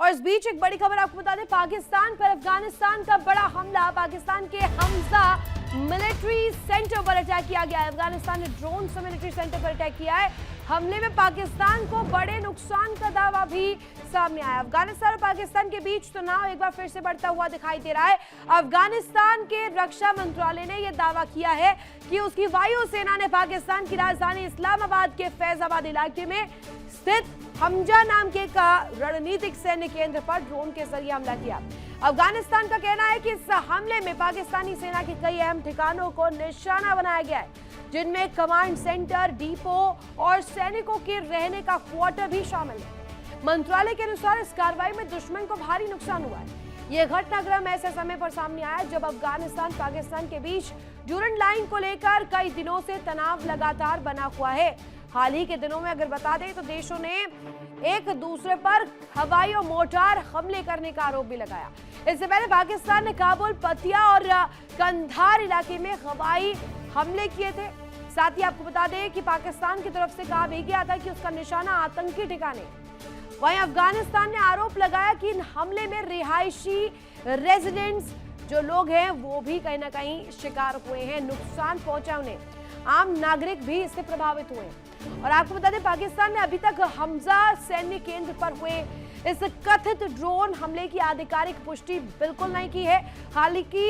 और इस बीच एक बड़ी खबर आपको बता दें, पाकिस्तान पर अफगानिस्तान का बड़ा हमला। पाकिस्तान के हमजा मिलिट्री सेंटर पर अटैक किया गया है। अफगानिस्तान ने ड्रोन से मिलिट्री सेंटर पर अटैक किया है। हमले में पाकिस्तान को बड़े नुकसान का दावा भी सामने आया। अफगानिस्तान और पाकिस्तान के बीच तनाव एक बार फिर से बढ़ता हुआ दिखाई दे रहा है। अफगानिस्तान के रक्षा मंत्रालय ने यह दावा किया है कि उसकी वायुसेना ने पाकिस्तान की राजधानी इस्लामाबाद के फैजाबाद इलाके में स्थित हमजा नाम के रणनीतिक सैन्य केंद्र पर ड्रोन के जरिए हमला किया। अफगानिस्तान का कहना है कि इस हमले में पाकिस्तानी सेना के कई अहम ठिकानों को निशाना बनाया गया है, जिनमें कमांड सेंटर, डिपो और सैनिकों के रहने का क्वार्टर भी शामिल है। मंत्रालय के अनुसार इस कार्रवाई में दुश्मन को भारी नुकसान हुआ है। यह घटनाक्रम ऐसे समय पर सामने आया जब अफगानिस्तान पाकिस्तान के बीच ड्यूरेंट लाइन को लेकर कई दिनों से तनाव लगातार बना हुआ है। हाल ही के दिनों में अगर बता दें तो देशों ने एक दूसरे पर हवाई और मोर्टार हमले करने का आरोप भी लगाया। इससे पहले पाकिस्तान ने काबुल, पतिया और कंधार इलाके में हवाई हमले किए थे। साथ ही आपको बता दें कि पाकिस्तान की तरफ से कहा भी गया था कि उसका निशाना आतंकी ठिकाने। वहीं अफगानिस्तान ने आरोप लगाया कि इन हमले में रिहायशी रेजिडेंट्स जो लोग हैं वो भी कहीं ना कहीं शिकार हुए हैं, नुकसान पहुंचा उन्हें। आम नागरिक भी इससे प्रभावित हुए। और आपको बता दें पाकिस्तान ने अभी तक हमजा सैन्य केंद्र पर हुए इस कथित ड्रोन हमले की आधिकारिक पुष्टि बिल्कुल नहीं की है। हालांकि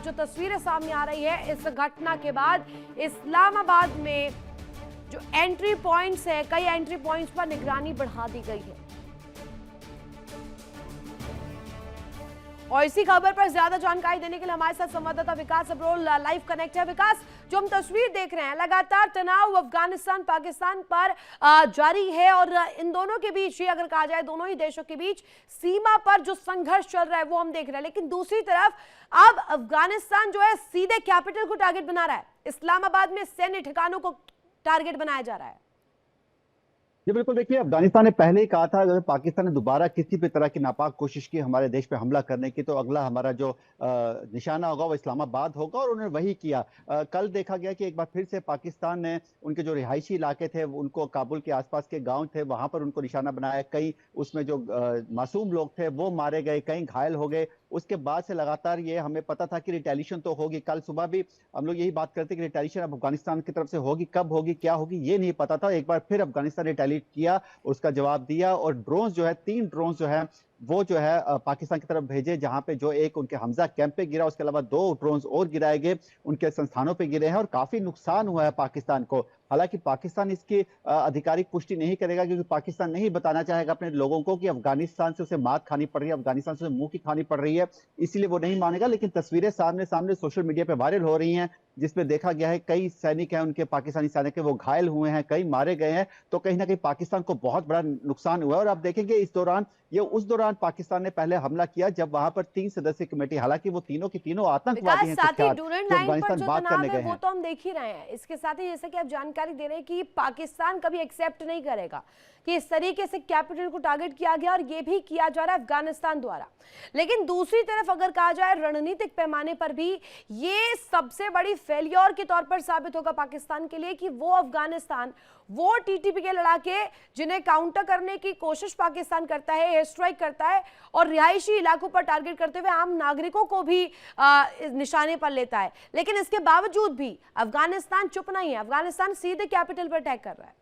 जो तस्वीरें सामने आ रही है इस घटना के बाद इस्लामाबाद में जो एंट्री पॉइंट्स है, कई एंट्री पॉइंट्स पर निगरानी बढ़ा दी गई है। और इसी खबर पर ज्यादा जानकारी देने के लिए हमारे साथ संवाददाता विकास अब्रोल लाइव कनेक्ट है। विकास, जो हम तस्वीर देख रहे हैं, लगातार तनाव अफगानिस्तान पाकिस्तान पर जारी है और इन दोनों के बीच ही अगर कहा जाए, दोनों ही देशों के बीच सीमा पर जो संघर्ष चल रहा है वो हम देख रहे हैं। लेकिन दूसरी तरफ अब अफगानिस्तान जो है सीधे कैपिटल को टारगेट बना रहा है। इस्लामाबाद में सैन्य ठिकानों को टारगेट बनाया जा रहा है। जी बिल्कुल, देखिए अफगानिस्तान ने पहले ही कहा था अगर पाकिस्तान ने दोबारा किसी भी तरह की नापाक कोशिश की हमारे देश पे हमला करने की तो अगला हमारा जो निशाना होगा वो इस्लामाबाद होगा, और उन्होंने वही किया। कल देखा गया कि एक बार फिर से पाकिस्तान ने उनके जो रिहायशी इलाके थे, उनको काबुल के आसपास के गांव थे वहां पर उनको निशाना बनाया। कई उसमें जो मासूम लोग थे वो मारे गए, कई घायल हो गए। उसके बाद से लगातार ये हमें पता था कि रिटेलिएशन तो होगी। कल सुबह भी हम लोग यही बात करते कि रिटेलिएशन अब अफगानिस्तान की तरफ से होगी, कब होगी, क्या होगी, ये नहीं पता था। एक बार फिर अफगानिस्तान रिटेलिएट किया, उसका जवाब दिया, और ड्रोन जो है 3 ड्रोन जो है वो जो है पाकिस्तान की तरफ भेजे, जहां पे जो एक उनके हमजा कैंप पे गिरा, उसके अलावा 2 ड्रोन और गिराए गए, उनके संस्थानों पे गिरे हैं और काफी नुकसान हुआ है पाकिस्तान को। हालांकि पाकिस्तान इसकी आधिकारिक पुष्टि नहीं करेगा, क्योंकि पाकिस्तान नहीं बताना चाहेगा अपने लोगों को कि अफगानिस्तान से उसे मात खानी पड़ रही है, अफगानिस्तान से मुंह की खानी पड़ रही है, इसलिए वो नहीं मानेगा। लेकिन तस्वीरें सामने सामने सोशल मीडिया पे वायरल हो रही हैं, जिसमें देखा गया है कई सैनिक हैं उनके, पाकिस्तानी सैनिक वो घायल हुए हैं, कई मारे गए हैं। तो कहीं ना कहीं पाकिस्तान को बहुत बड़ा नुकसान हुआ है। और आप देखेंगे इस दौरान, ये उस दौरान पाकिस्तान ने पहले हमला किया जब वहां पर 3 सदस्यीय कमेटी, हालांकि वो तीनों की तीनों आतंकवादी हैं, साथ ही ड्यूरेंट लाइन पर जो तनाव है वो तो हम देख ही रहे हैं। इसके साथ ही जैसे कि आप जानकारी दे रहे हैं कि पाकिस्तान कभी एक्सेप्ट नहीं करेगा कि इस तरीके से कैपिटल को टारगेट किया गया, और ये भी किया जा रहा है अफगानिस्तान द्वारा। लेकिन दूसरी तरफ अगर कहा जाए रणनीतिक पैमाने पर भी ये सबसे बड़ी फेलियर के तौर पर साबित होगा पाकिस्तान के लिए कि वो अफगानिस्तान, वो टीटीपी के लड़ाके जिन्हें काउंटर करने की कोशिश पाकिस्तान करता है, एयर स्ट्राइक करता है और रिहायशी इलाकों पर टारगेट करते हुए आम नागरिकों को भी निशाने पर लेता है। लेकिन इसके बावजूद भी अफगानिस्तान चुप नहीं है, अफगानिस्तान सीधे कैपिटल पर अटैक कर रहा है।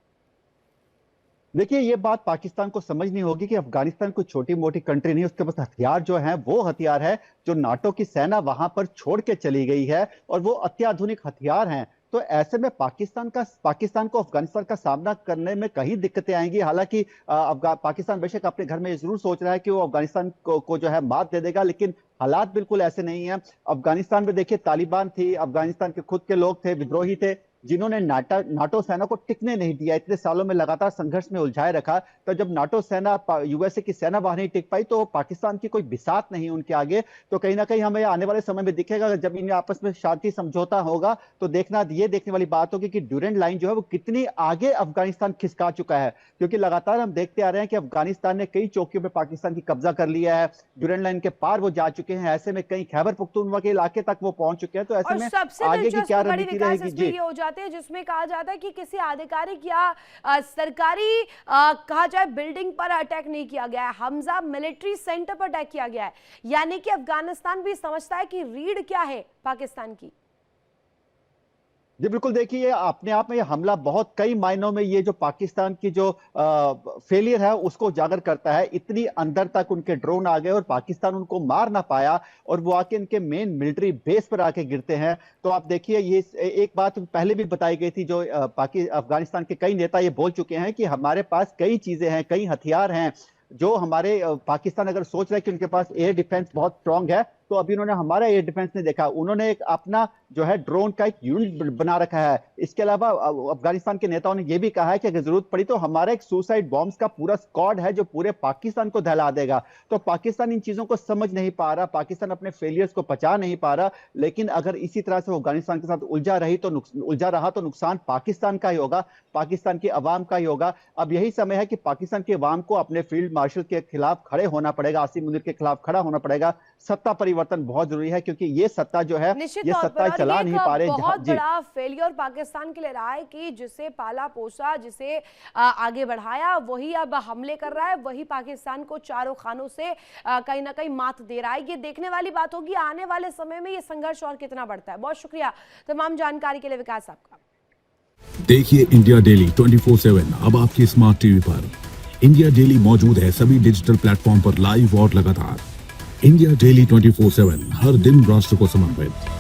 देखिए ये बात पाकिस्तान को समझनी होगी कि अफगानिस्तान कोई छोटी मोटी कंट्री नहीं, उसके पास हथियार जो है वो हथियार है जो नाटो की सेना वहां पर छोड़ के चली गई है, और वो अत्याधुनिक हथियार हैं। तो ऐसे में पाकिस्तान को अफगानिस्तान का सामना करने में कहीं दिक्कतें आएंगी। हालांकि पाकिस्तान बेशक अपने घर में जरूर सोच रहा है कि वो अफगानिस्तान को जो है मात दे देगा, लेकिन हालात बिल्कुल ऐसे नहीं है। अफगानिस्तान में देखिए तालिबान थी, अफगानिस्तान के खुद के लोग थे, विद्रोही थे, जिन्होंने नाटो सेना को टिकने नहीं दिया, इतने सालों में लगातार संघर्ष में उलझाए रखा। तो जब नाटो सेना, यूएसए की सेना वहां नहीं टिक पाई तो पाकिस्तान की कोई बिसात नहीं उनके आगे। तो कहीं ना कहीं हमें आने वाले समय में दिखेगा, जब इनमें आपस में शांति समझौता होगा तो ये देखने वाली बात होगी कि ड्यूरेंट लाइन जो है वो कितनी आगे अफगानिस्तान खिसका चुका है। क्योंकि लगातार हम देखते आ रहे हैं कि अफगानिस्तान ने कई चौकियों पर पाकिस्तान की कब्जा कर लिया है, ड्यूरेंट लाइन के पार वो जा चुके हैं। ऐसे में कई खैबर पख्तूनख्वा के इलाके तक वो पहुंच चुके हैं। तो ऐसे में आगे की क्या रणनीति रहेगी? जी जाते हैं जिसमें कहा जाता है कि किसी आधिकारिक या सरकारी कहा जाए बिल्डिंग पर अटैक नहीं किया गया है, हमजा मिलिट्री सेंटर पर अटैक किया गया है। यानी कि अफगानिस्तान भी समझता है कि रीढ़ क्या है पाकिस्तान की। जी बिल्कुल, देखिए अपने आप में ये हमला बहुत कई मायनों में ये जो पाकिस्तान की जो फेलियर है उसको उजागर करता है। इतनी अंदर तक उनके ड्रोन आ गए और पाकिस्तान उनको मार ना पाया और वो आके इनके मेन मिलिट्री बेस पर आके गिरते हैं। तो आप देखिए, ये एक बात पहले भी बताई गई थी, जो अफगानिस्तान के कई नेता ये बोल चुके हैं कि हमारे पास कई चीजें हैं, कई हथियार हैं जो हमारे पाकिस्तान अगर सोच रहा है कि उनके पास एयर डिफेंस बहुत स्ट्रांग है, तो अभी उन्होंने हमारा एयर डिफेंस नहीं देखा। उन्होंने एक अपना जो है ड्रोन का एक यूनिट बना रखा है। इसके अलावा अफगानिस्तान के नेताओं ने यह भी कहा है कि अगर जरूरत पड़ी तो हमारा एक सुसाइड बॉम्ब्स का पूरा स्क्वाड है जो पूरे पाकिस्तान को दहला देगा। तो पाकिस्तान इन चीजों को समझ नहीं पा रहा, पाकिस्तान अपने फेलियर्स को पचा नहीं पा रहा। लेकिन अगर इसी तरह से अफगानिस्तान के साथ उलझा रहा तो नुकसान पाकिस्तान का ही होगा, पाकिस्तान की अवाम का ही होगा। अब यही समय है कि पाकिस्तान की अवाम को अपने फील्ड मार्शल के खिलाफ खड़े होना पड़ेगा, आसिम मुनीर के खिलाफ खड़ा होना पड़ेगा। सत्ता परिवर्तन बहुत जरूरी है, क्योंकि ये सत्ता जो है ये सत्ता चला नहीं पा रहे। बहुत बड़ा फेलियर पाकिस्तान के लिए रहा है कि जिसे पाला पोसा, जिसे आगे बढ़ाया, वही अब हमले कर रहा है, वही पाकिस्तान को चारों खानों से कहीं ना कहीं मात दे रहा है। ये देखने वाली बात होगी आने वाले समय में ये संघर्ष और कितना बढ़ता है। बहुत शुक्रिया तमाम जानकारी के लिए विकास साहब का। देखिए इंडिया डेली 24/7 अब आपकी स्मार्ट टीवी पर। इंडिया डेली मौजूद है सभी डिजिटल प्लेटफॉर्म पर लाइव और लगातार। इंडिया डेली 24/7 हर दिन राष्ट्र को समर्पित।